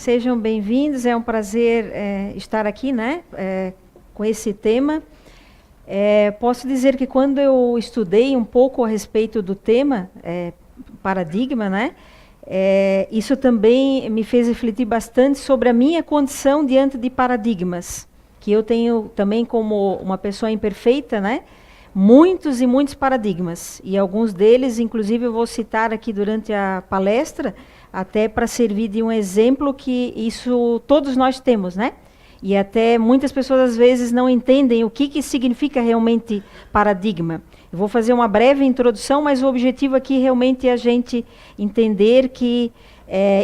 sejam bem-vindos. É um prazer estar aqui, né, com esse tema. Posso dizer que quando eu estudei um pouco a respeito do tema, paradigma, né, isso também me fez refletir bastante sobre a minha condição diante de paradigmas, que eu tenho também como uma pessoa imperfeita, né, muitos e muitos paradigmas, e alguns deles, inclusive, eu vou citar aqui durante a palestra, até para servir de um exemplo que isso todos nós temos, né? E até muitas pessoas às vezes não entendem o que significa realmente paradigma. Eu vou fazer uma breve introdução, mas o objetivo aqui realmente é a gente entender que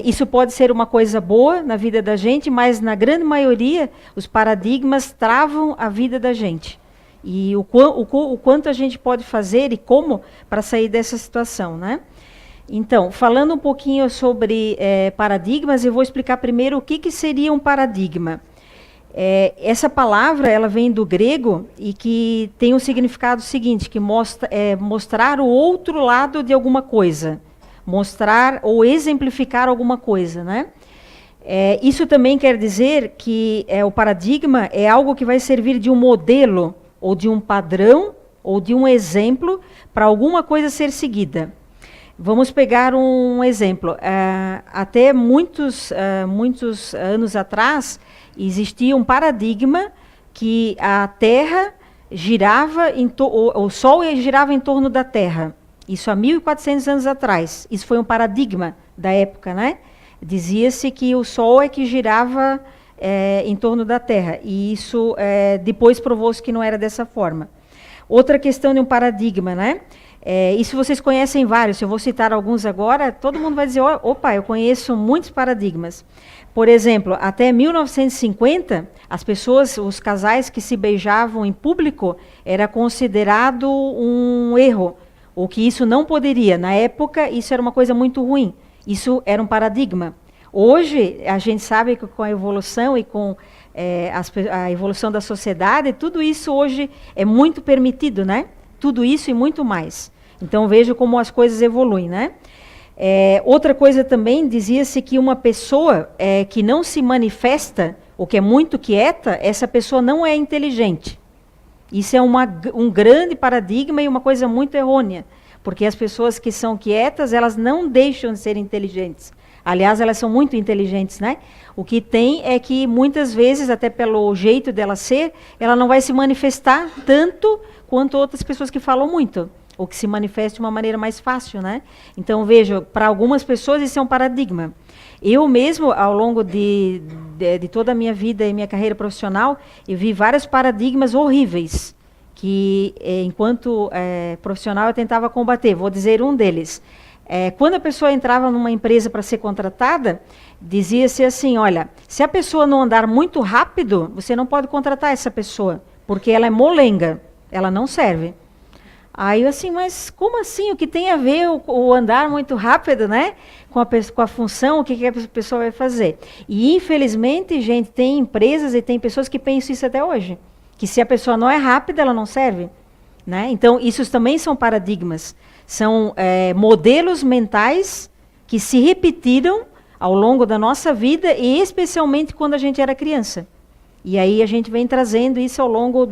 isso pode ser uma coisa boa na vida da gente, mas na grande maioria os paradigmas travam a vida da gente. E o quanto a gente pode fazer e como para sair dessa situação, né? Então, falando um pouquinho sobre paradigmas, eu vou explicar primeiro o que seria um paradigma. Essa palavra, ela vem do grego e que tem um significado seguinte, que mostrar o outro lado de alguma coisa, mostrar ou exemplificar alguma coisa, né? Isso também quer dizer que o paradigma é algo que vai servir de um modelo, ou de um padrão, ou de um exemplo para alguma coisa ser seguida. Vamos pegar um exemplo. Até muitos anos atrás, existia um paradigma que a Terra girava, o Sol girava em torno da Terra. Isso há 1.400 anos atrás. Isso foi um paradigma da época, né? Dizia-se que o Sol é que girava em torno da Terra. E isso depois provou-se que não era dessa forma. Outra questão de um paradigma, né? Isso vocês conhecem vários, eu vou citar alguns agora, todo mundo vai dizer, opa, eu conheço muitos paradigmas. Por exemplo, até 1950, as pessoas, os casais que se beijavam em público, era considerado um erro, ou que isso não poderia. Na época, isso era uma coisa muito ruim, isso era um paradigma. Hoje, a gente sabe que com a evolução e com a evolução da sociedade, tudo isso hoje é muito permitido, né? Tudo isso e muito mais. Então, veja como as coisas evoluem, né? Outra coisa também, dizia-se que uma pessoa que não se manifesta, ou que é muito quieta, essa pessoa não é inteligente. Isso é um grande paradigma e uma coisa muito errônea, porque as pessoas que são quietas, elas não deixam de ser inteligentes. Aliás, elas são muito inteligentes, né? O que tem é que, muitas vezes, até pelo jeito dela ser, ela não vai se manifestar tanto quanto outras pessoas que falam muito, ou que se manifestam de uma maneira mais fácil, né? Então, veja, para algumas pessoas isso é um paradigma. Eu mesmo, ao longo de toda a minha vida e minha carreira profissional, eu vi vários paradigmas horríveis, que, enquanto profissional, eu tentava combater. Vou dizer um deles. Quando a pessoa entrava numa empresa para ser contratada, dizia-se assim, olha, se a pessoa não andar muito rápido, você não pode contratar essa pessoa, porque ela é molenga, ela não serve. Aí eu assim, mas como assim? O que tem a ver o andar muito rápido, né? Com a função, o que a pessoa vai fazer? E infelizmente, gente, tem empresas e tem pessoas que pensam isso até hoje, que se a pessoa não é rápida, ela não serve, né? Então, isso também são paradigmas. São modelos mentais que se repetiram ao longo da nossa vida e especialmente quando a gente era criança. E aí a gente vem trazendo isso ao longo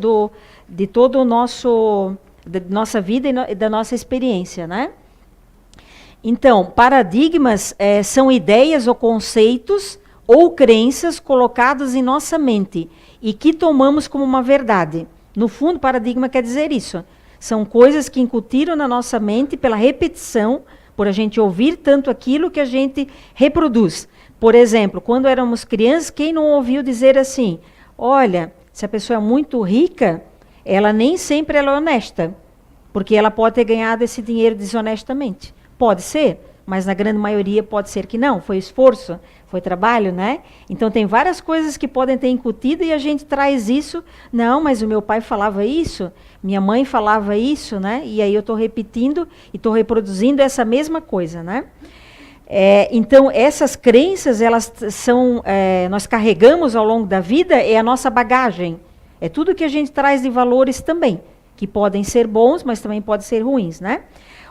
de todo da nossa vida e da nossa experiência, né? Então, paradigmas são ideias ou conceitos ou crenças colocadas em nossa mente e que tomamos como uma verdade. No fundo, paradigma quer dizer isso. São coisas que incutiram na nossa mente pela repetição, por a gente ouvir tanto aquilo que a gente reproduz. Por exemplo, quando éramos crianças, quem não ouviu dizer assim, olha, se a pessoa é muito rica, ela nem sempre é honesta, porque ela pode ter ganhado esse dinheiro desonestamente. Pode ser, mas na grande maioria pode ser que não, foi esforço, foi trabalho, né? Então tem várias coisas que podem ter incutido e a gente traz isso, não, mas o meu pai falava isso, minha mãe falava isso, né? E aí eu estou repetindo e estou reproduzindo essa mesma coisa, né? Então essas crenças, elas são, nós carregamos ao longo da vida, é a nossa bagagem, é tudo que a gente traz de valores também, que podem ser bons, mas também podem ser ruins, né?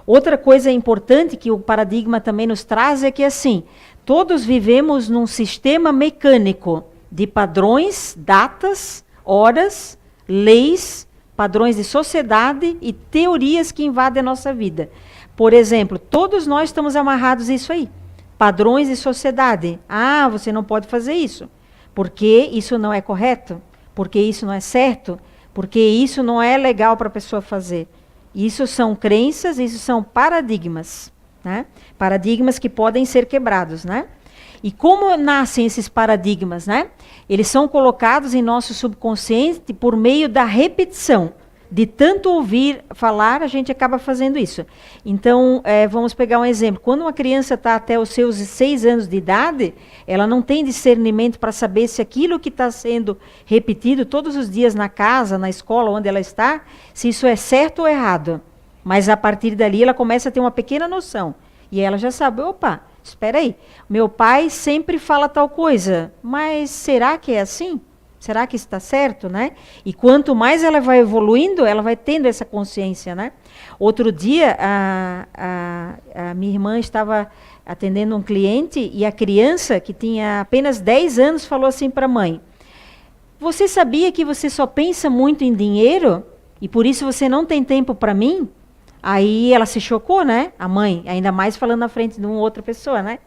Outra coisa importante que o paradigma também nos traz é que, assim, Todos vivemos num sistema mecânico de padrões, datas, horas, leis, padrões de sociedade e teorias que invadem a nossa vida. Por exemplo, todos nós estamos amarrados a isso aí. Padrões de sociedade. Ah, você não pode fazer isso, porque isso não é correto, porque isso não é certo, porque isso não é legal para a pessoa fazer. Isso são crenças, isso são paradigmas, né? Paradigmas que podem ser quebrados, né? E como nascem esses paradigmas, né? Eles são colocados em nosso subconsciente por meio da repetição. De tanto ouvir falar, a gente acaba fazendo isso. Então, vamos pegar um exemplo. Quando uma criança está até os seus 6 anos de idade, ela não tem discernimento para saber se aquilo que está sendo repetido todos os dias na casa, na escola, onde ela está, se isso é certo ou errado. Mas a partir dali ela começa a ter uma pequena noção. E ela já sabe, opa, espera aí, meu pai sempre fala tal coisa, mas será que é assim? Será que está certo, né? E quanto mais ela vai evoluindo, ela vai tendo essa consciência, né? Outro dia, a minha irmã estava atendendo um cliente e a criança, que tinha apenas 10 anos, falou assim para a mãe: você sabia que você só pensa muito em dinheiro e por isso você não tem tempo para mim? Aí ela se chocou, né? A mãe, ainda mais falando na frente de uma outra pessoa, né?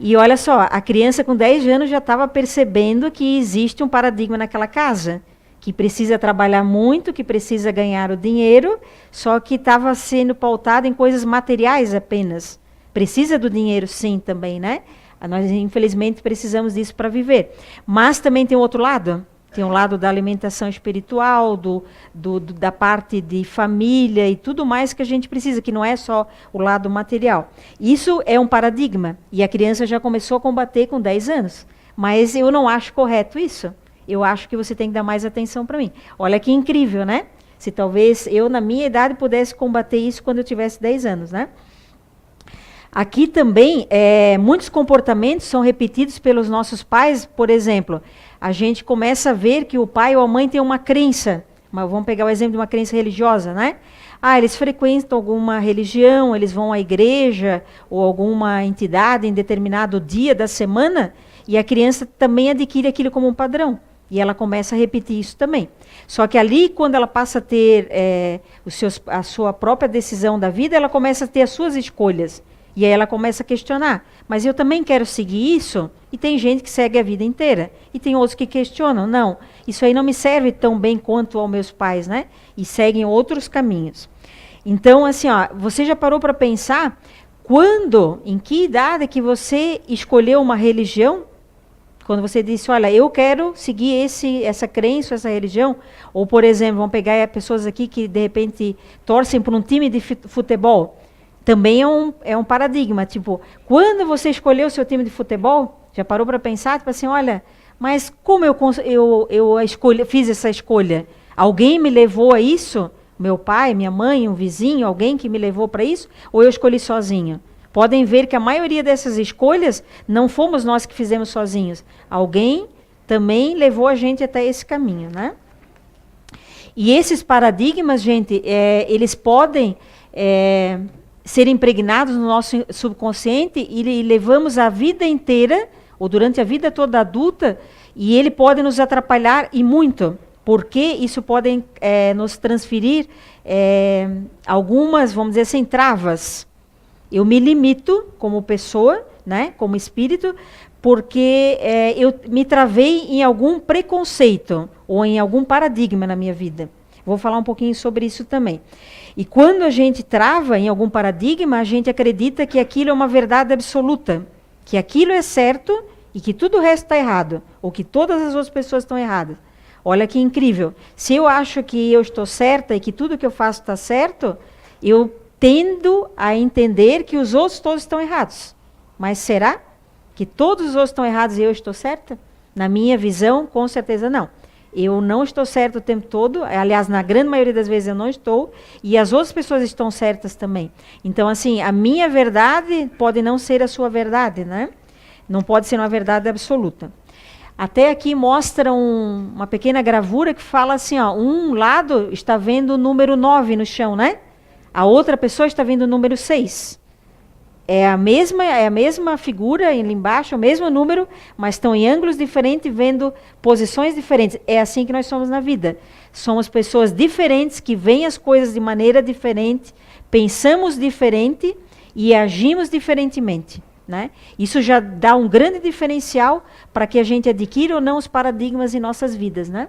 E olha só, a criança com 10 anos já estava percebendo que existe um paradigma naquela casa, que precisa trabalhar muito, que precisa ganhar o dinheiro, só que estava sendo pautado em coisas materiais apenas. Precisa do dinheiro sim também, né? Nós infelizmente precisamos disso para viver. Mas também tem outro lado. Tem um lado da alimentação espiritual, da parte de família e tudo mais que a gente precisa, que não é só o lado material. Isso é um paradigma. E a criança já começou a combater com 10 anos. Mas eu não acho correto isso. Eu acho que você tem que dar mais atenção para mim. Olha que incrível, né? Se talvez eu, na minha idade, pudesse combater isso quando eu tivesse 10 anos, né? Aqui também, muitos comportamentos são repetidos pelos nossos pais. Por exemplo, a gente começa a ver que o pai ou a mãe tem uma crença. Mas vamos pegar o exemplo de uma crença religiosa, né? Ah, eles frequentam alguma religião, eles vão à igreja ou alguma entidade em determinado dia da semana, e a criança também adquire aquilo como um padrão. E ela começa a repetir isso também. Só que ali, quando ela passa a ter a sua própria decisão da vida, ela começa a ter as suas escolhas. E aí ela começa a questionar, mas eu também quero seguir isso? E tem gente que segue a vida inteira. E tem outros que questionam, não, isso aí não me serve tão bem quanto aos meus pais, né? E seguem outros caminhos. Então, assim, ó, você já parou para pensar em que idade que você escolheu uma religião? Quando você disse, olha, eu quero seguir essa crença, essa religião. Ou, por exemplo, vamos pegar pessoas aqui que, de repente, torcem por um time de futebol. Também é um paradigma, tipo, quando você escolheu o seu time de futebol, já parou para pensar, tipo assim, olha, mas como fiz essa escolha? Alguém me levou a isso? Meu pai, minha mãe, um vizinho, alguém que me levou para isso? Ou eu escolhi sozinho? Podem ver que a maioria dessas escolhas não fomos nós que fizemos sozinhos. Alguém também levou a gente até esse caminho, né? E esses paradigmas, gente, eles podem ser impregnados no nosso subconsciente e levamos a vida inteira, ou durante a vida toda adulta, e ele pode nos atrapalhar e muito, porque isso pode nos transferir algumas, vamos dizer assim, travas. Eu me limito como pessoa, né, como espírito, porque eu me travei em algum preconceito ou em algum paradigma na minha vida. Vou falar um pouquinho sobre isso também. E quando a gente trava em algum paradigma, a gente acredita que aquilo é uma verdade absoluta, que aquilo é certo e que tudo o resto está errado, ou que todas as outras pessoas estão erradas. Olha que incrível. Se eu acho que eu estou certa e que tudo que eu faço está certo, eu tendo a entender que os outros todos estão errados. Mas será que todos os outros estão errados e eu estou certa? Na minha visão, com certeza não. Eu não estou certa o tempo todo, aliás, na grande maioria das vezes eu não estou, e as outras pessoas estão certas também. Então, assim, a minha verdade pode não ser a sua verdade, né? Não pode ser uma verdade absoluta. Até aqui mostra uma pequena gravura que fala assim, ó, um lado está vendo o número 9 no chão, né? A outra pessoa está vendo o número 6. É a mesma figura ali embaixo, o mesmo número, mas estão em ângulos diferentes, vendo posições diferentes. É assim que nós somos na vida. Somos pessoas diferentes, que veem as coisas de maneira diferente, pensamos diferente e agimos diferentemente. Né? Isso já dá um grande diferencial para que a gente adquira ou não os paradigmas em nossas vidas. Né?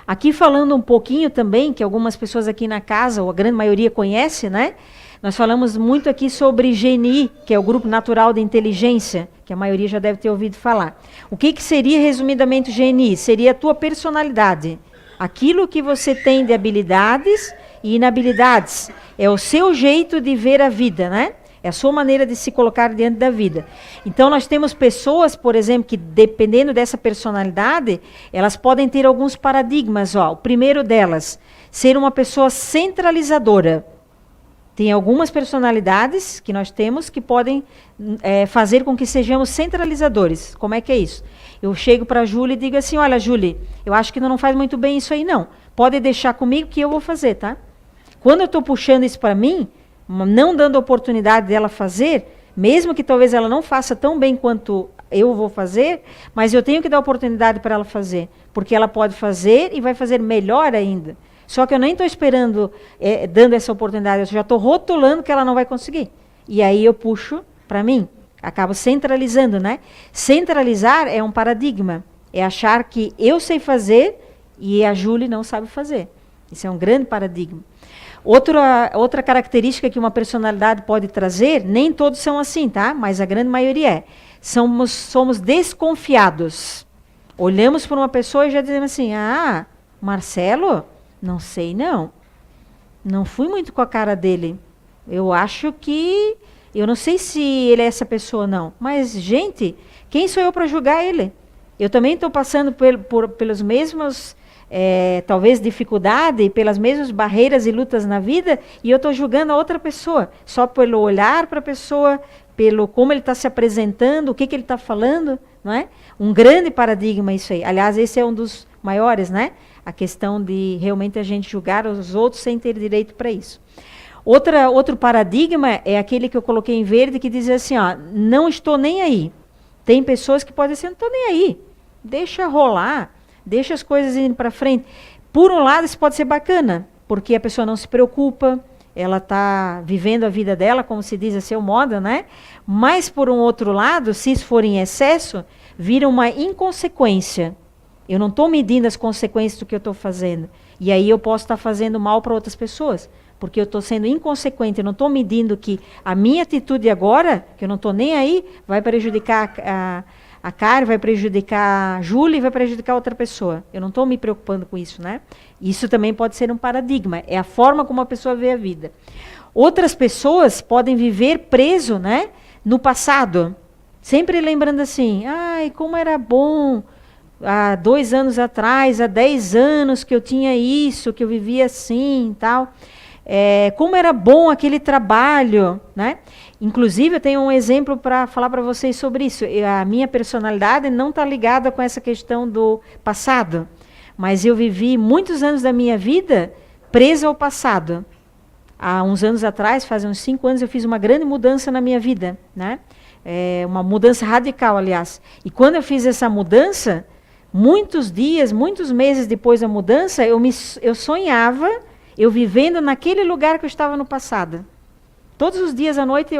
Aqui falando um pouquinho também, que algumas pessoas aqui na casa, ou a grande maioria conhece, né? Nós falamos muito aqui sobre GNI, que é o Grupo Natural de Inteligência, que a maioria já deve ter ouvido falar. O que seria, resumidamente, o GNI? Seria a tua personalidade. Aquilo que você tem de habilidades e inabilidades. É o seu jeito de ver a vida, né? É a sua maneira de se colocar diante da vida. Então, nós temos pessoas, por exemplo, que dependendo dessa personalidade, elas podem ter alguns paradigmas. Ó. O primeiro delas, ser uma pessoa centralizadora. Tem algumas personalidades que nós temos que podem fazer com que sejamos centralizadores. Como é que é isso? Eu chego para a Júlia e digo assim, olha, Júlia, eu acho que não faz muito bem isso aí, não. Pode deixar comigo que eu vou fazer, tá? Quando eu estou puxando isso para mim, não dando oportunidade dela fazer, mesmo que talvez ela não faça tão bem quanto eu vou fazer, mas eu tenho que dar oportunidade para ela fazer, porque ela pode fazer e vai fazer melhor ainda. Só que eu nem estou esperando, dando essa oportunidade, eu já estou rotulando que ela não vai conseguir. E aí eu puxo para mim, acabo centralizando, né? Centralizar é um paradigma, é achar que eu sei fazer e a Júlia não sabe fazer. Isso é um grande paradigma. Outra característica que uma personalidade pode trazer, nem todos são assim, tá? Mas a grande maioria é. Somos desconfiados. Olhamos para uma pessoa e já dizemos assim, Marcelo, não sei não. Não fui muito com a cara dele. Eu acho que... Eu não sei se ele é essa pessoa, não. Mas, gente, quem sou eu para julgar ele? Eu também estou passando pelos mesmos... talvez dificuldade, pelas mesmas barreiras e lutas na vida, e eu estou julgando a outra pessoa, só pelo olhar para a pessoa, pelo como ele está se apresentando, o que ele está falando, não é? Um grande paradigma isso aí. Aliás, esse é um dos maiores, né? A questão de realmente a gente julgar os outros sem ter direito para isso. Outro paradigma é aquele que eu coloquei em verde, que diz assim, ó, não estou nem aí. Tem pessoas que podem dizer, não estou nem aí, deixa rolar, deixa as coisas indo para frente. Por um lado, isso pode ser bacana, porque a pessoa não se preocupa, ela está vivendo a vida dela, como se diz a seu modo, né? Mas, por um outro lado, se isso for em excesso, vira uma inconsequência. Eu não estou medindo as consequências do que eu estou fazendo. E aí eu posso estar fazendo mal para outras pessoas, porque eu estou sendo inconsequente, eu não estou medindo que a minha atitude agora, que eu não estou nem aí, vai prejudicar a Karen, vai prejudicar a Júlia e vai prejudicar outra pessoa. Eu não estou me preocupando com isso, né? Isso também pode ser um paradigma. É a forma como a pessoa vê a vida. Outras pessoas podem viver preso, né, no passado. Sempre lembrando assim, ai, como era bom há 2 anos atrás, há 10 anos que eu tinha isso, que eu vivia assim e tal. Como era bom aquele trabalho, né? Inclusive, eu tenho um exemplo para falar para vocês sobre isso. A minha personalidade não está ligada com essa questão do passado, mas eu vivi muitos anos da minha vida presa ao passado. Há uns anos atrás, faz uns 5 anos, eu fiz uma grande mudança na minha vida, né? Uma mudança radical, aliás. E quando eu fiz essa mudança, muitos dias, muitos meses depois da mudança, eu sonhava, eu vivendo naquele lugar que eu estava no passado. Todos os dias à noite,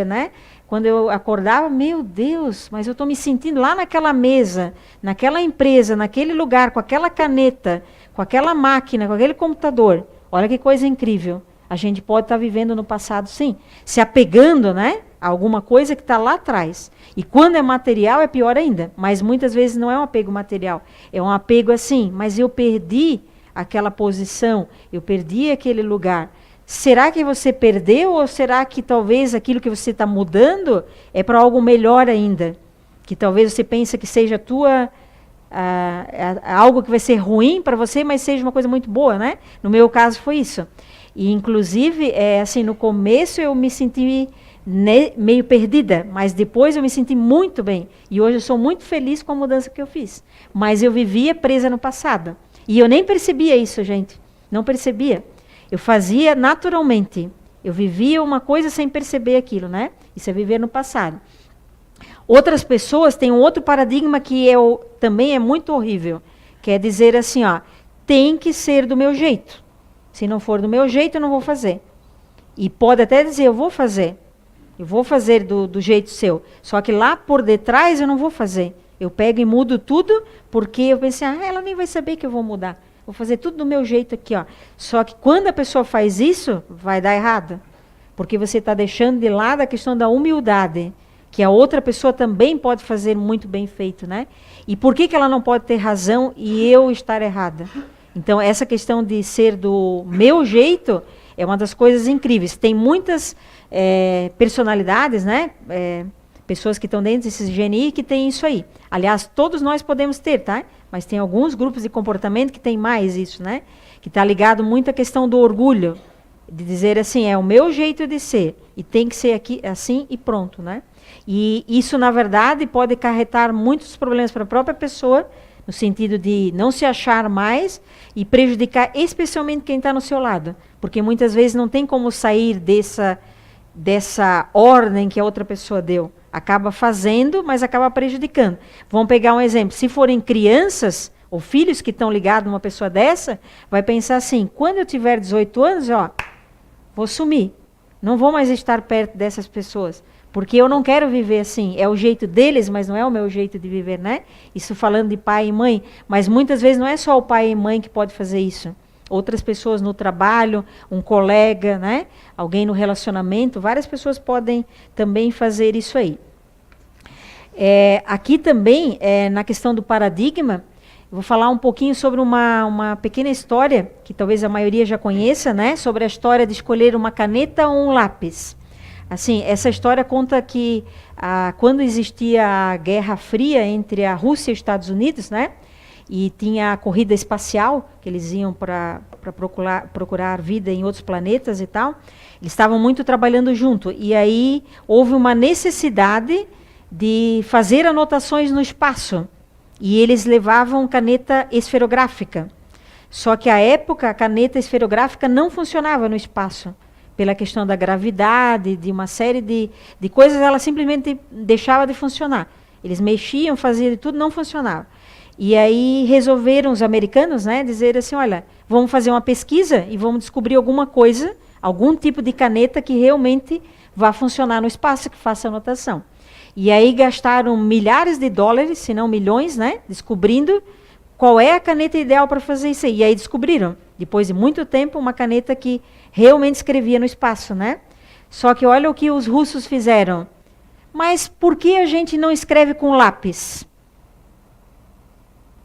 né, quando eu acordava, meu Deus, mas eu estou me sentindo lá naquela mesa, naquela empresa, naquele lugar, com aquela caneta, com aquela máquina, com aquele computador. Olha que coisa incrível. A gente pode estar vivendo no passado, sim, se apegando, né, a alguma coisa que está lá atrás. E quando é material, é pior ainda. Mas muitas vezes não é um apego material. É um apego assim, mas eu perdi aquela posição, eu perdi aquele lugar. Será que você perdeu ou será que talvez aquilo que você está mudando é para algo melhor ainda? Que talvez você pense que seja algo que vai ser ruim para você, mas seja uma coisa muito boa, né? No meu caso foi isso. E inclusive, assim, no começo eu me senti meio perdida, mas depois eu me senti muito bem. E hoje eu sou muito feliz com a mudança que eu fiz. Mas eu vivia presa no passado. E eu nem percebia isso, gente. Não percebia. Eu fazia naturalmente. Eu vivia uma coisa sem perceber aquilo, né? Isso é viver no passado. Outras pessoas têm um outro paradigma que também é muito horrível, que é dizer assim, ó, tem que ser do meu jeito. Se não for do meu jeito, eu não vou fazer. E pode até dizer, eu vou fazer do jeito seu. Só que lá por detrás eu não vou fazer. Eu pego e mudo tudo, porque eu pensei, ela nem vai saber que eu vou mudar. Vou fazer tudo do meu jeito aqui, ó. Só que quando a pessoa faz isso, vai dar errado. Porque você está deixando de lado a questão da humildade, que a outra pessoa também pode fazer muito bem feito, né? E por que ela não pode ter razão e eu estar errada? Então, essa questão de ser do meu jeito é uma das coisas incríveis. Tem muitas personalidades, né? Pessoas que estão dentro desse GNI que tem isso aí. Aliás, todos nós podemos ter, tá? Mas tem alguns grupos de comportamento que tem mais isso, né? Que está ligado muito à questão do orgulho, de dizer assim, é o meu jeito de ser, e tem que ser aqui, assim e pronto, né? E isso, na verdade, pode acarretar muitos problemas para a própria pessoa, no sentido de não se achar mais e prejudicar especialmente quem está no seu lado. Porque muitas vezes não tem como sair dessa ordem que a outra pessoa deu. Acaba fazendo, mas acaba prejudicando. Vamos pegar um exemplo. Se forem crianças ou filhos que estão ligados a uma pessoa dessa, vai pensar assim, quando eu tiver 18 anos, ó, vou sumir. Não vou mais estar perto dessas pessoas. Porque eu não quero viver assim. É o jeito deles, mas não é o meu jeito de viver, né? Isso falando de pai e mãe. Mas muitas vezes não é só o pai e mãe que pode fazer isso. Outras pessoas no trabalho, um colega, né? Alguém no relacionamento. Várias pessoas podem também fazer isso aí. Aqui também, na questão do paradigma, eu vou falar um pouquinho sobre uma pequena história, que talvez a maioria já conheça, né? Sobre a história de escolher uma caneta ou um lápis. Assim, essa história conta que quando existia a Guerra Fria entre a Rússia e os Estados Unidos, né? E tinha a corrida espacial, que eles iam para procurar vida em outros planetas e tal, eles estavam muito trabalhando junto. E aí houve uma necessidade de fazer anotações no espaço. E eles levavam caneta esferográfica. Só que à época a caneta esferográfica não funcionava no espaço. Pela questão da gravidade, de uma série de coisas, ela simplesmente deixava de funcionar. Eles mexiam, faziam tudo, não funcionava. E aí resolveram os americanos, né, dizer assim, olha, vamos fazer uma pesquisa e vamos descobrir alguma coisa, algum tipo de caneta que realmente vá funcionar no espaço, que faça anotação. E aí gastaram milhares de dólares, se não milhões, né, descobrindo qual é a caneta ideal para fazer isso aí. E aí descobriram, depois de muito tempo, uma caneta que realmente escrevia no espaço, né? Só que olha o que os russos fizeram. Mas por que a gente não escreve com lápis?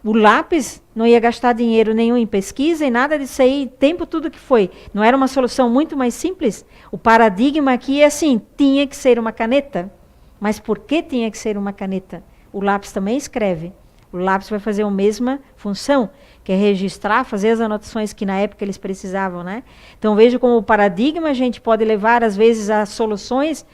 O lápis não ia gastar dinheiro nenhum em pesquisa e nada disso aí, tempo tudo que foi. Não era uma solução muito mais simples? O paradigma aqui é assim, tinha que ser uma caneta. Mas por que tinha que ser uma caneta? O lápis também escreve. O lápis vai fazer a mesma função, que é registrar, fazer as anotações que na época eles precisavam, né? Então veja como o paradigma a gente pode levar às vezes a soluções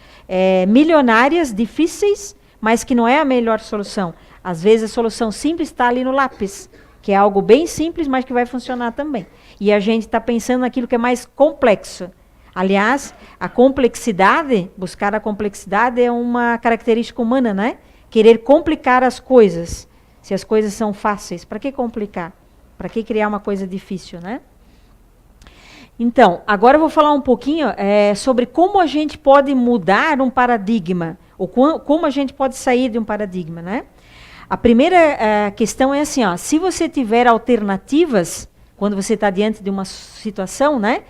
milionárias, difíceis, mas que não é a melhor solução. Às vezes a solução simples está ali no lápis, que é algo bem simples, mas que vai funcionar também. E a gente está pensando naquilo que é mais complexo. Aliás, a complexidade, buscar a complexidade é uma característica humana, né? Querer complicar as coisas. Se as coisas são fáceis, para que complicar? Para que criar uma coisa difícil, né? Então, agora eu vou falar um pouquinho sobre como a gente pode mudar um paradigma, ou como a gente pode sair de um paradigma, né? A primeira questão é assim, ó, se você tiver alternativas, quando você está diante de uma situação, né?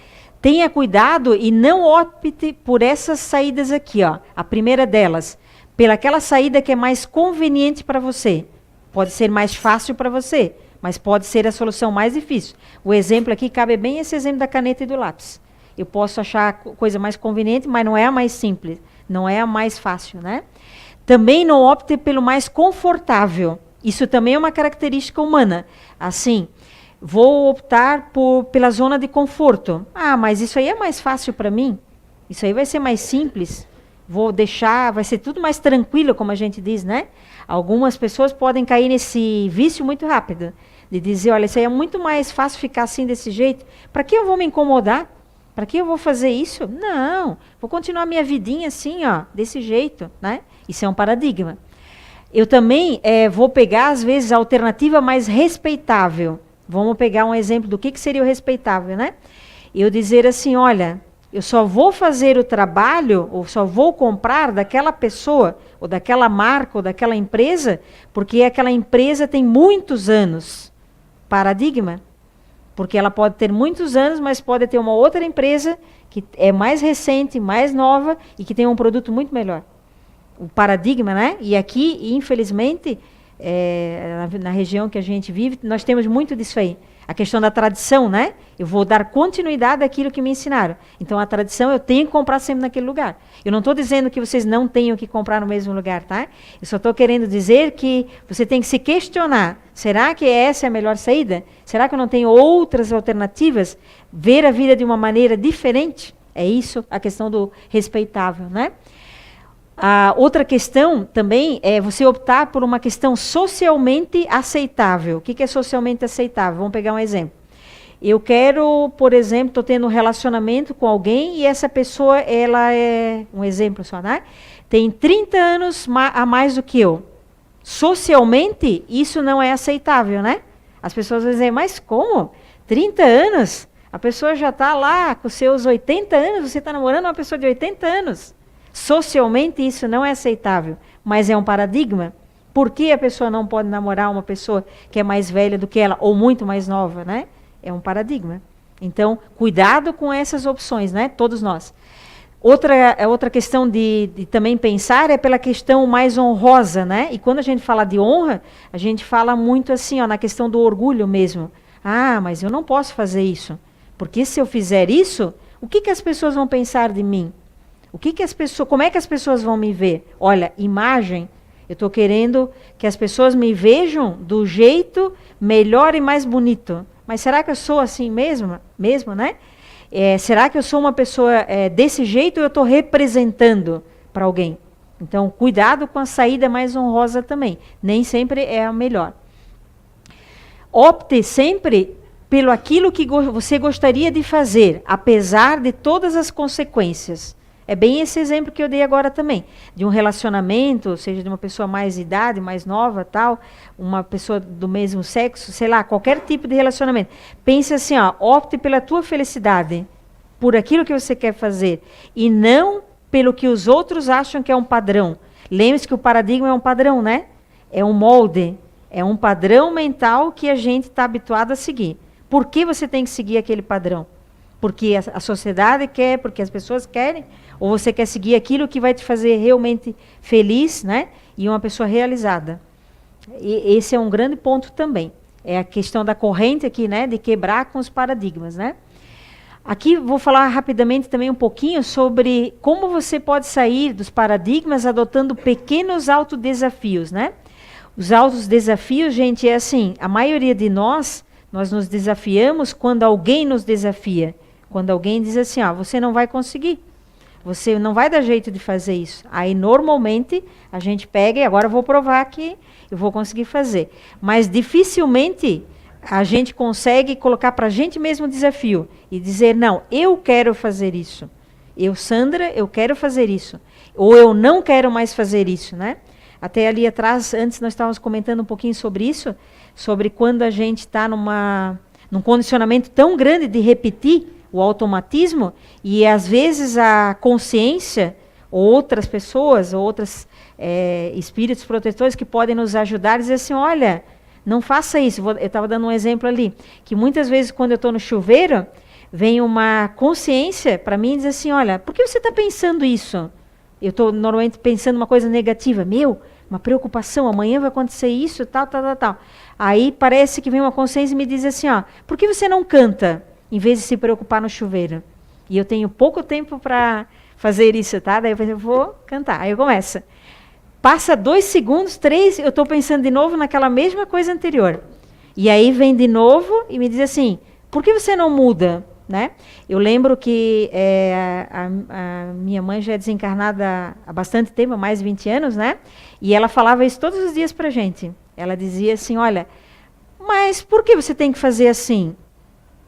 Tenha cuidado e não opte por essas saídas aqui, ó. A primeira delas, pelaquela saída que é mais conveniente para você. Pode ser mais fácil para você, mas pode ser a solução mais difícil. O exemplo aqui cabe bem esse exemplo da caneta e do lápis. Eu posso achar a coisa mais conveniente, mas não é a mais simples, não é a mais fácil, né? Também não opte pelo mais confortável. Isso também é uma característica humana. Assim, vou optar pela zona de conforto. Ah, mas isso aí é mais fácil para mim. Isso aí vai ser mais simples. Vou deixar, vai ser tudo mais tranquilo, como a gente diz, né? Algumas pessoas podem cair nesse vício muito rápido, de dizer, olha, isso aí é muito mais fácil ficar assim desse jeito. Para que eu vou me incomodar? Para que eu vou fazer isso? Não, vou continuar minha vidinha assim, ó, desse jeito, né? Isso é um paradigma. Eu também vou pegar, às vezes, a alternativa mais respeitável. Vamos pegar um exemplo do que seria o respeitável, né? Eu dizer assim, olha, eu só vou fazer o trabalho, ou só vou comprar daquela pessoa, ou daquela marca, ou daquela empresa, porque aquela empresa tem muitos anos. Paradigma. Porque ela pode ter muitos anos, mas pode ter uma outra empresa que é mais recente, mais nova, e que tem um produto muito melhor. O paradigma, né? E aqui, infelizmente, na região que a gente vive, nós temos muito disso aí. A questão da tradição, né? Eu vou dar continuidade àquilo que me ensinaram. Então, a tradição eu tenho que comprar sempre naquele lugar. Eu não estou dizendo que vocês não tenham que comprar no mesmo lugar, tá? Eu só estou querendo dizer que você tem que se questionar. Será que essa é a melhor saída? Será que eu não tenho outras alternativas? Ver a vida de uma maneira diferente? É isso a questão do respeitável, né? A outra questão também é você optar por uma questão socialmente aceitável. O que é socialmente aceitável? Vamos pegar um exemplo. Eu quero, por exemplo, estou tendo um relacionamento com alguém e essa pessoa, ela é, um exemplo só, né? Tem 30 anos a mais do que eu. Socialmente, isso não é aceitável, né? As pessoas vão dizer, mas como? 30 anos? A pessoa já está lá com seus 80 anos, você está namorando uma pessoa de 80 anos. Socialmente isso não é aceitável, mas é um paradigma. Por que a pessoa não pode namorar uma pessoa que é mais velha do que ela, ou muito mais nova, né? É um paradigma. Então, cuidado com essas opções, né? Todos nós. Outra questão de também pensar é pela questão mais honrosa, né? E quando a gente fala de honra, a gente fala muito assim, ó, na questão do orgulho mesmo. Ah, mas eu não posso fazer isso. Porque se eu fizer isso, o que as pessoas vão pensar de mim? Como é que as pessoas vão me ver? Olha, imagem, eu estou querendo que as pessoas me vejam do jeito melhor e mais bonito. Mas será que eu sou assim mesmo, né? Será que eu sou uma pessoa desse jeito ou eu estou representando para alguém? Então, cuidado com a saída mais honrosa também. Nem sempre é a melhor. Opte sempre pelo aquilo que você gostaria de fazer, apesar de todas as consequências. É bem esse exemplo que eu dei agora também, de um relacionamento, seja de uma pessoa mais idade, mais nova, tal, uma pessoa do mesmo sexo, sei lá, qualquer tipo de relacionamento. Pense assim, ó, opte pela tua felicidade, por aquilo que você quer fazer, e não pelo que os outros acham que é um padrão. Lembre-se que o paradigma é um padrão, né? É um molde, é um padrão mental que a gente está habituado a seguir. Por que você tem que seguir aquele padrão? Porque a sociedade quer, porque as pessoas querem, ou você quer seguir aquilo que vai te fazer realmente feliz, né? E uma pessoa realizada. E esse é um grande ponto também. É a questão da corrente aqui, né? De quebrar com os paradigmas, né? Aqui vou falar rapidamente também um pouquinho sobre como você pode sair dos paradigmas adotando pequenos autodesafios, né? Os autodesafios, gente, é assim, a maioria de nós nos desafiamos quando alguém nos desafia. Quando alguém diz assim, ó, você não vai conseguir, você não vai dar jeito de fazer isso. Aí, normalmente, a gente pega e agora eu vou provar que eu vou conseguir fazer. Mas, dificilmente, a gente consegue colocar para a gente mesmo o desafio e dizer, não, eu quero fazer isso. Eu, Sandra, eu quero fazer isso. Ou eu não quero mais fazer isso, né? Até ali atrás, antes nós estávamos comentando um pouquinho sobre isso, sobre quando a gente está num condicionamento tão grande de repetir o automatismo, e às vezes a consciência, ou outras pessoas, ou outros espíritos protetores que podem nos ajudar, dizer assim, olha, não faça isso. Eu estava dando um exemplo ali, que muitas vezes quando eu estou no chuveiro, vem uma consciência para mim e diz assim, olha, por que você está pensando isso? Eu estou normalmente pensando uma coisa negativa, uma preocupação, amanhã vai acontecer isso, tal. Aí parece que vem uma consciência e me diz assim, ó, por que você não canta? Em vez de se preocupar no chuveiro. E eu tenho pouco tempo para fazer isso, tá? Daí eu pensei, vou cantar. Aí eu começo. Passa 2 segundos, 3, eu estou pensando de novo naquela mesma coisa anterior. E aí vem de novo e me diz assim, por que você não muda? Né? Eu lembro que a minha mãe já é desencarnada há bastante tempo, há mais de 20 anos, né? E ela falava isso todos os dias para a gente. Ela dizia assim, olha, mas por que você tem que fazer assim?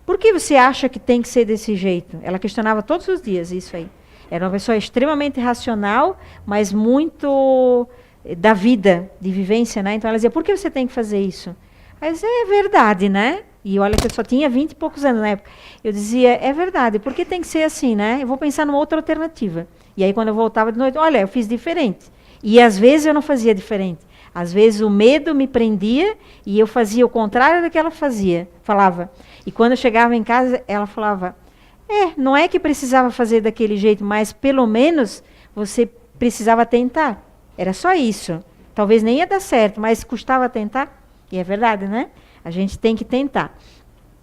Por que você acha que tem que ser desse jeito? Ela questionava todos os dias isso aí. Era uma pessoa extremamente racional, mas muito da vida, de vivência, né? Então ela dizia, por que você tem que fazer isso? Aí eu dizia, é verdade, né? E olha que eu só tinha 20 e poucos anos na época. Eu dizia, é verdade, por que tem que ser assim, né? Eu vou pensar numa outra alternativa. E aí quando eu voltava de noite, olha, eu fiz diferente. E às vezes eu não fazia diferente. Às vezes o medo me prendia e eu fazia o contrário do que ela falava. E quando eu chegava em casa, ela falava, não é que precisava fazer daquele jeito, mas pelo menos você precisava tentar. Era só isso. Talvez nem ia dar certo, mas custava tentar. E é verdade, né? A gente tem que tentar.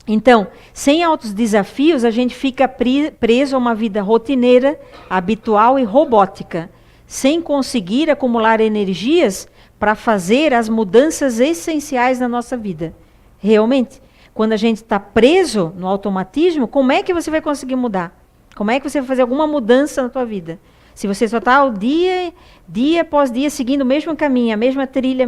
Então, sem altos desafios, a gente fica preso a uma vida rotineira, habitual e robótica, sem conseguir acumular energias para fazer as mudanças essenciais na nossa vida. Realmente, quando a gente está preso no automatismo, como é que você vai conseguir mudar? Como é que você vai fazer alguma mudança na tua vida? Se você só está dia após dia, seguindo o mesmo caminho, a mesma trilha,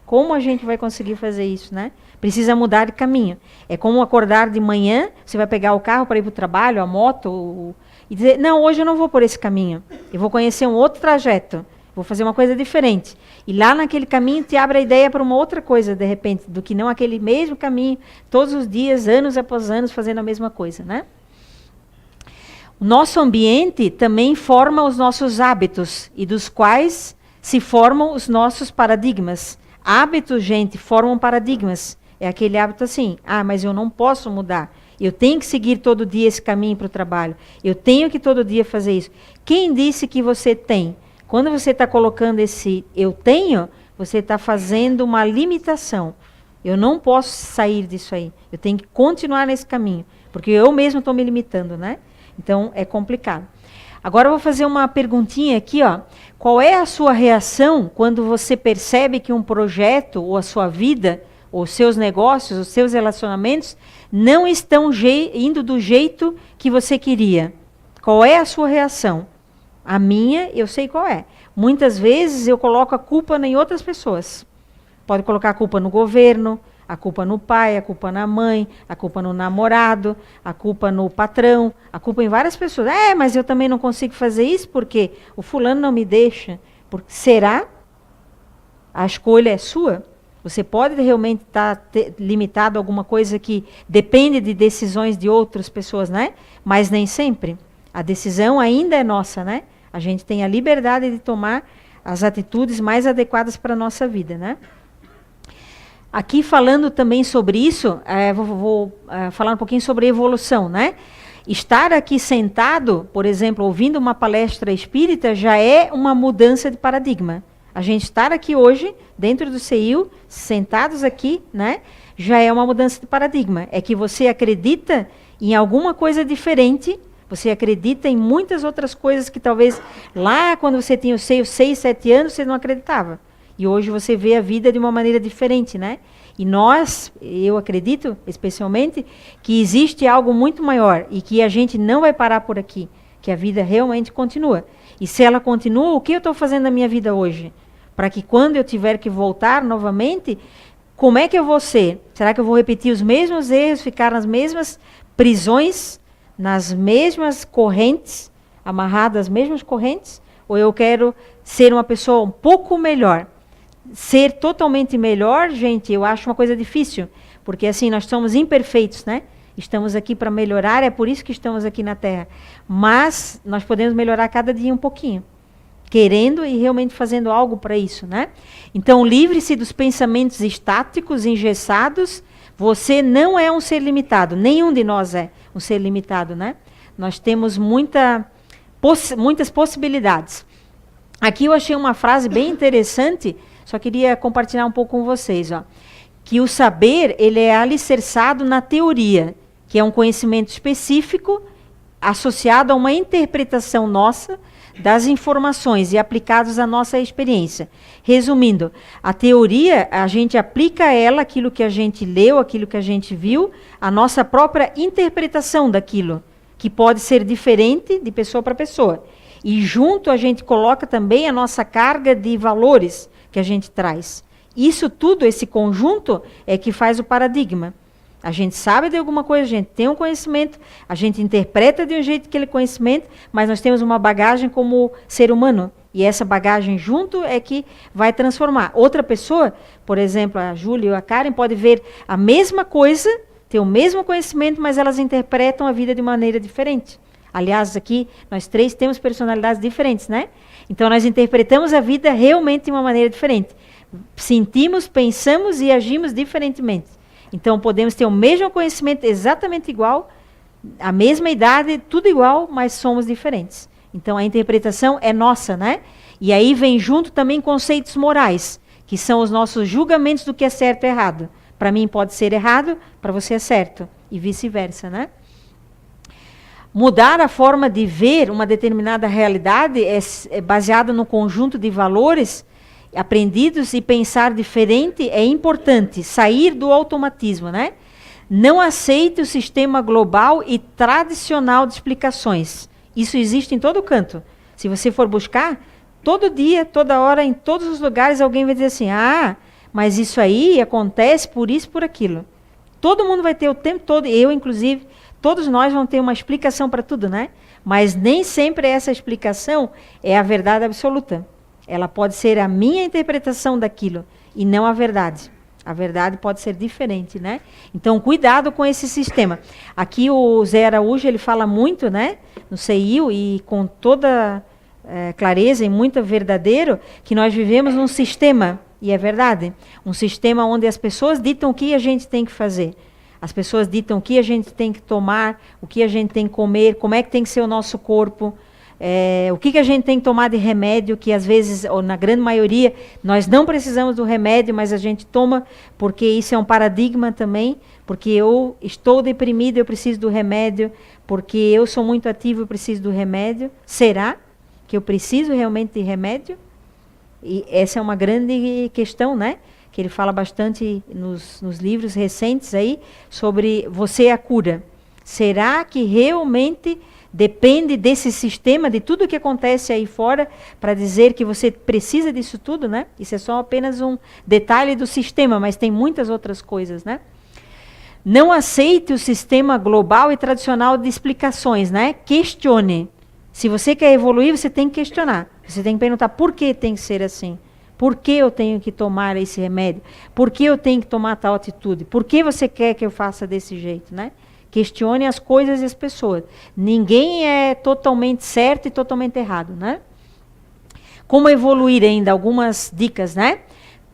como a gente vai conseguir fazer isso, né? Precisa mudar de caminho. É como acordar de manhã, você vai pegar o carro para ir para o trabalho, a moto, e dizer, não, hoje eu não vou por esse caminho. Eu vou conhecer um outro trajeto. Vou fazer uma coisa diferente. E lá naquele caminho te abre a ideia para uma outra coisa, de repente, do que não aquele mesmo caminho, todos os dias, anos após anos, fazendo a mesma coisa, né? O nosso ambiente também forma os nossos hábitos, e dos quais se formam os nossos paradigmas. Hábitos, gente, formam paradigmas. É aquele hábito assim, mas eu não posso mudar. Eu tenho que seguir todo dia esse caminho para o trabalho. Eu tenho que todo dia fazer isso. Quem disse que você tem? Quando você está colocando esse eu tenho, você está fazendo uma limitação. Eu não posso sair disso aí. Eu tenho que continuar nesse caminho. Porque eu mesmo estou me limitando, né? Então, é complicado. Agora eu vou fazer uma perguntinha aqui, ó. Qual é a sua reação quando você percebe que um projeto, ou a sua vida, ou os seus negócios, os seus relacionamentos, não estão indo do jeito que você queria? Qual é a sua reação? A minha, eu sei qual é. Muitas vezes eu coloco a culpa em outras pessoas. Pode colocar a culpa no governo, a culpa no pai, a culpa na mãe, a culpa no namorado, a culpa no patrão, a culpa em várias pessoas. Mas eu também não consigo fazer isso porque o fulano não me deixa. Será? A escolha é sua? Você pode realmente estar limitado a alguma coisa que depende de decisões de outras pessoas, né? Mas nem sempre. A decisão ainda é nossa, né? A gente tem a liberdade de tomar as atitudes mais adequadas para a nossa vida, né? Aqui falando também sobre isso, vou falar um pouquinho sobre evolução, né? Estar aqui sentado, por exemplo, ouvindo uma palestra espírita, já é uma mudança de paradigma. A gente estar aqui hoje, dentro do CEIU, sentados aqui, né? Já é uma mudança de paradigma. É que você acredita em alguma coisa diferente. Você acredita em muitas outras coisas que talvez lá, quando você tinha os seus 6, 7 anos, você não acreditava. E hoje você vê a vida de uma maneira diferente, né? E eu acredito, especialmente, que existe algo muito maior e que a gente não vai parar por aqui, que a vida realmente continua. E se ela continua, o que eu estou fazendo na minha vida hoje? Para que quando eu tiver que voltar novamente, como é que eu vou ser? Será que eu vou repetir os mesmos erros, ficar nas mesmas prisões, nas mesmas correntes, amarrado às mesmas correntes? Ou eu quero ser uma pessoa um pouco melhor? Ser totalmente melhor, gente, eu acho uma coisa difícil. Porque assim, nós somos imperfeitos, né? Estamos aqui para melhorar, é por isso que estamos aqui na Terra. Mas nós podemos melhorar cada dia um pouquinho. Querendo e realmente fazendo algo para isso, né? Então, livre-se dos pensamentos estáticos, engessados. Você não é um ser limitado. Nenhum de nós é um ser limitado, né? Nós temos muitas possibilidades. Aqui eu achei uma frase bem interessante, só queria compartilhar um pouco com vocês, ó. Que o saber, ele é alicerçado na teoria, que é um conhecimento específico associado a uma interpretação nossa das informações e aplicados à nossa experiência. Resumindo, a teoria, a gente aplica a ela aquilo que a gente leu, aquilo que a gente viu, a nossa própria interpretação daquilo, que pode ser diferente de pessoa para pessoa. E junto a gente coloca também a nossa carga de valores que a gente traz. Isso tudo, esse conjunto, é que faz o paradigma. A gente sabe de alguma coisa, a gente tem um conhecimento, a gente interpreta de um jeito aquele conhecimento, mas nós temos uma bagagem como ser humano. E essa bagagem junto é que vai transformar. Outra pessoa, por exemplo, a Júlia ou a Karen, pode ver a mesma coisa, ter o mesmo conhecimento, mas elas interpretam a vida de maneira diferente. Aliás, aqui, nós três temos personalidades diferentes, né? Então, nós interpretamos a vida realmente de uma maneira diferente. Sentimos, pensamos e agimos diferentemente. Então, podemos ter o mesmo conhecimento exatamente igual, a mesma idade, tudo igual, mas somos diferentes. Então, a interpretação é nossa, né? E aí vem junto também conceitos morais, que são os nossos julgamentos do que é certo e errado. Para mim pode ser errado, para você é certo, e vice-versa, né? Mudar a forma de ver uma determinada realidade é baseada no conjunto de valores aprendidos e pensar diferente é importante, sair do automatismo, né? Não aceite o sistema global e tradicional de explicações. Isso existe em todo canto. Se você for buscar, todo dia, toda hora, em todos os lugares, alguém vai dizer assim, mas isso aí acontece por isso, por aquilo. Todo mundo vai ter o tempo todo, eu inclusive, todos nós vamos ter uma explicação para tudo, né? Mas nem sempre essa explicação é a verdade absoluta. Ela pode ser a minha interpretação daquilo e não a verdade. A verdade pode ser diferente, né? Então, cuidado com esse sistema. Aqui o Zé Araújo, ele fala muito, né? No CEIU e com toda clareza e muito verdadeiro, que nós vivemos num sistema, e é verdade, um sistema onde as pessoas ditam o que a gente tem que fazer. As pessoas ditam o que a gente tem que tomar, o que a gente tem que comer, como é que tem que ser o nosso corpo, o que a gente tem que tomar de remédio, que às vezes, ou na grande maioria, nós não precisamos do remédio, mas a gente toma, porque isso é um paradigma também, porque eu estou deprimido, eu preciso do remédio, porque eu sou muito ativo, eu preciso do remédio. Será que eu preciso realmente de remédio? E essa é uma grande questão, né? Que ele fala bastante nos livros recentes aí, sobre você é a cura. Será que realmente depende desse sistema, de tudo que acontece aí fora, para dizer que você precisa disso tudo, né? Isso é só apenas um detalhe do sistema, mas tem muitas outras coisas, né? Não aceite o sistema global e tradicional de explicações, né? Questione. Se você quer evoluir, você tem que questionar. Você tem que perguntar por que tem que ser assim. Por que eu tenho que tomar esse remédio? Por que eu tenho que tomar tal atitude? Por que você quer que eu faça desse jeito, né? Questione as coisas e as pessoas. Ninguém é totalmente certo e totalmente errado, né? Como evoluir ainda? Algumas dicas, né?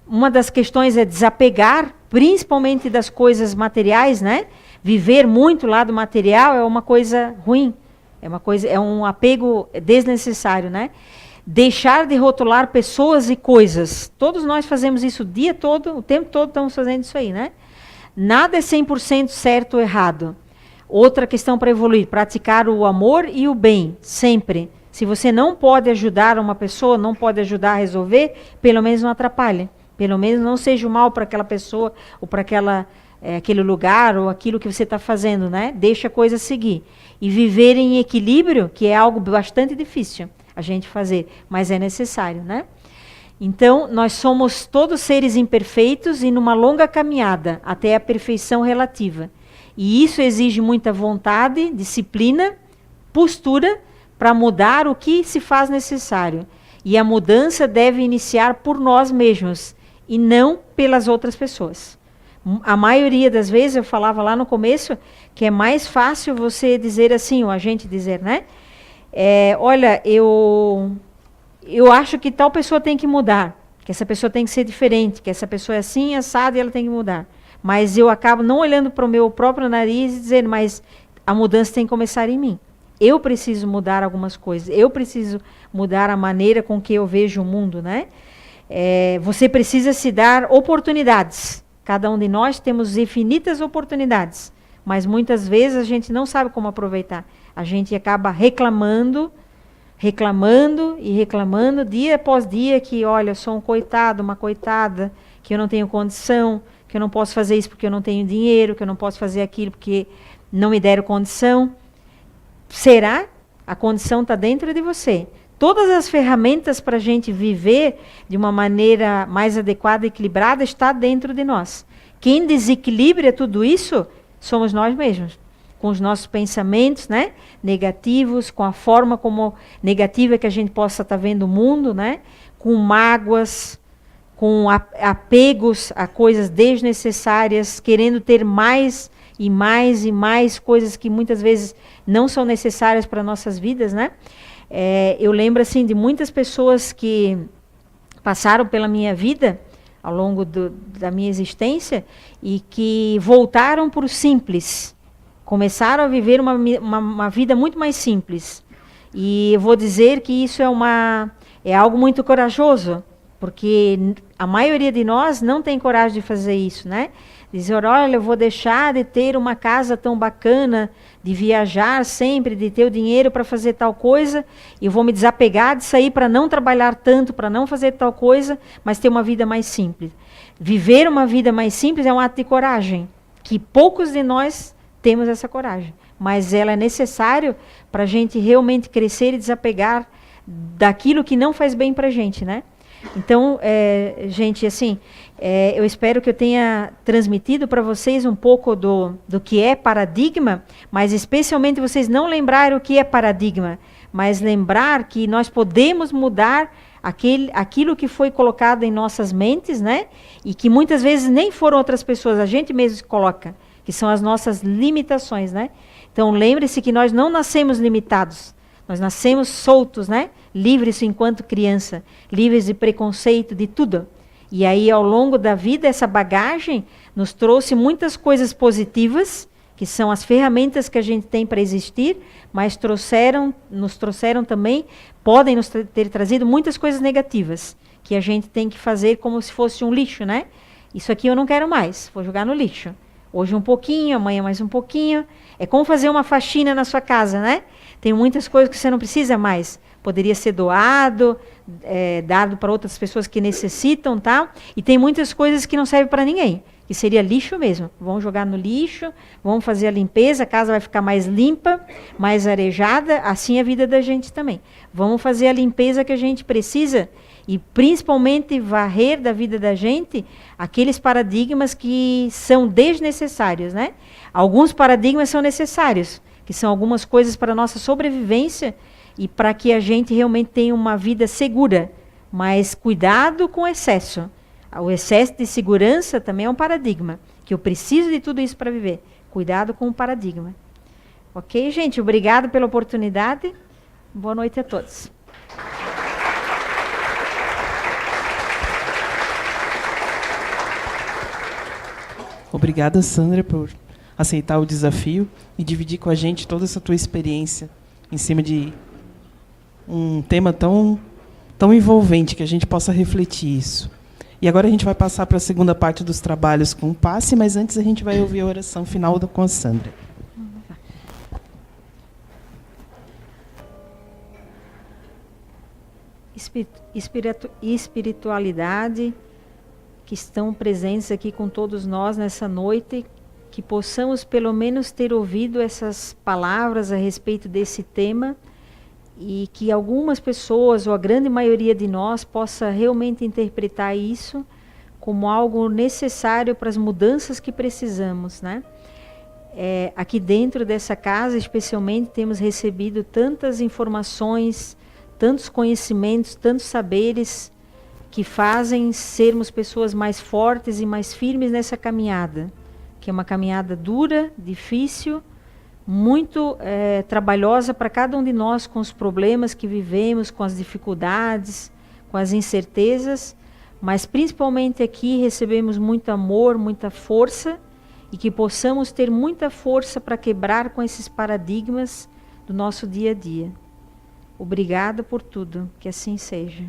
Uma das questões é desapegar, principalmente das coisas materiais, né? Viver muito lá do material é uma coisa ruim. É um apego desnecessário, né? Deixar de rotular pessoas e coisas. Todos nós fazemos isso o dia todo, o tempo todo estamos fazendo isso aí, né? Nada é 100% certo ou errado. Outra questão para evoluir, praticar o amor e o bem, sempre. Se você não pode ajudar uma pessoa, não pode ajudar a resolver, pelo menos não atrapalhe. Pelo menos não seja o mal para aquela pessoa, ou para aquele lugar, ou aquilo que você está fazendo, né? Deixa a coisa seguir. E viver em equilíbrio, que é algo bastante difícil a gente fazer, mas é necessário, né? Então, nós somos todos seres imperfeitos e numa longa caminhada até a perfeição relativa. E isso exige muita vontade, disciplina, postura para mudar o que se faz necessário. E a mudança deve iniciar por nós mesmos e não pelas outras pessoas. A maioria das vezes, eu falava lá no começo, que é mais fácil você dizer assim, ou a gente dizer, né? Olha, eu acho que tal pessoa tem que mudar, que essa pessoa tem que ser diferente, que essa pessoa é assim, assada e ela tem que mudar. Mas eu acabo não olhando para o meu próprio nariz e dizendo, mas a mudança tem que começar em mim. Eu preciso mudar algumas coisas, eu preciso mudar a maneira com que eu vejo o mundo, né? Você precisa se dar oportunidades. Cada um de nós temos infinitas oportunidades, mas muitas vezes a gente não sabe como aproveitar. A gente acaba reclamando e reclamando dia após dia que, olha, eu sou um coitado, uma coitada, que eu não tenho condição, que eu não posso fazer isso porque eu não tenho dinheiro, que eu não posso fazer aquilo porque não me deram condição. Será? A condição está dentro de você. Todas as ferramentas para a gente viver de uma maneira mais adequada e equilibrada está dentro de nós. quem desequilibra tudo isso somos nós mesmos, com os nossos pensamentos, né, negativos, com a forma como negativa que a gente possa estar vendo o mundo, né, com mágoas, com apegos a coisas desnecessárias, querendo ter mais e mais e mais coisas que muitas vezes não são necessárias para nossas vidas, né? Eu lembro assim de muitas pessoas que passaram pela minha vida ao longo da minha existência e que voltaram para o simples, começaram a viver uma vida muito mais simples. E eu vou dizer que isso é algo muito corajoso, porque a maioria de nós não tem coragem de fazer isso, né? Dizer, olha, eu vou deixar de ter uma casa tão bacana, de viajar sempre, de ter o dinheiro para fazer tal coisa, e vou me desapegar disso aí para não trabalhar tanto, para não fazer tal coisa, mas ter uma vida mais simples. Viver uma vida mais simples é um ato de coragem, que poucos de nós temos essa coragem, mas ela é necessária para a gente realmente crescer e desapegar daquilo que não faz bem para a gente, né? Então, gente, assim, eu espero que eu tenha transmitido para vocês um pouco do que é paradigma, mas especialmente vocês não lembrarem o que é paradigma, mas lembrar que nós podemos mudar aquilo que foi colocado em nossas mentes, né? E que muitas vezes nem foram outras pessoas, a gente mesmo coloca, que são as nossas limitações, né? Então, lembre-se que nós não nascemos limitados. Nós nascemos soltos, né? Livres enquanto criança, livres de preconceito, de tudo. E aí, ao longo da vida, essa bagagem nos trouxe muitas coisas positivas, que são as ferramentas que a gente tem para existir, mas nos trouxeram também, podem nos ter trazido muitas coisas negativas, que a gente tem que fazer como se fosse um lixo, né? Isso aqui eu não quero mais, vou jogar no lixo. Hoje um pouquinho, amanhã mais um pouquinho. É como fazer uma faxina na sua casa, né? Tem muitas coisas que você não precisa mais. Poderia ser doado, dado para outras pessoas que necessitam, tá? E tem muitas coisas que não servem para ninguém, que seria lixo mesmo. Vamos jogar no lixo, vamos fazer a limpeza, a casa vai ficar mais limpa, mais arejada, assim é a vida da gente também. Vamos fazer a limpeza que a gente precisa e principalmente varrer da vida da gente aqueles paradigmas que são desnecessários, né? Alguns paradigmas são necessários, que são algumas coisas para a nossa sobrevivência e para que a gente realmente tenha uma vida segura, mas cuidado com o excesso. O excesso de segurança também é um paradigma, que eu preciso de tudo isso para viver. Cuidado com o paradigma. Ok, gente? Obrigado pela oportunidade. Boa noite a todos. Obrigada, Sandra, por aceitar o desafio e dividir com a gente toda essa tua experiência em cima de um tema tão envolvente, que a gente possa refletir isso. E agora a gente vai passar para a segunda parte dos trabalhos com o passe, mas antes a gente vai ouvir a oração final com a Sandra. Espiritualidade que estão presentes aqui com todos nós nessa noite, que possamos pelo menos ter ouvido essas palavras a respeito desse tema e que algumas pessoas, ou a grande maioria de nós, possa realmente interpretar isso como algo necessário para as mudanças que precisamos, né? Aqui dentro dessa casa, especialmente, temos recebido tantas informações, tantos conhecimentos, tantos saberes que fazem sermos pessoas mais fortes e mais firmes nessa caminhada, que é uma caminhada dura, difícil, muito trabalhosa para cada um de nós, com os problemas que vivemos, com as dificuldades, com as incertezas, mas principalmente aqui recebemos muito amor, muita força, e que possamos ter muita força para quebrar com esses paradigmas do nosso dia a dia. Obrigada por tudo, que assim seja.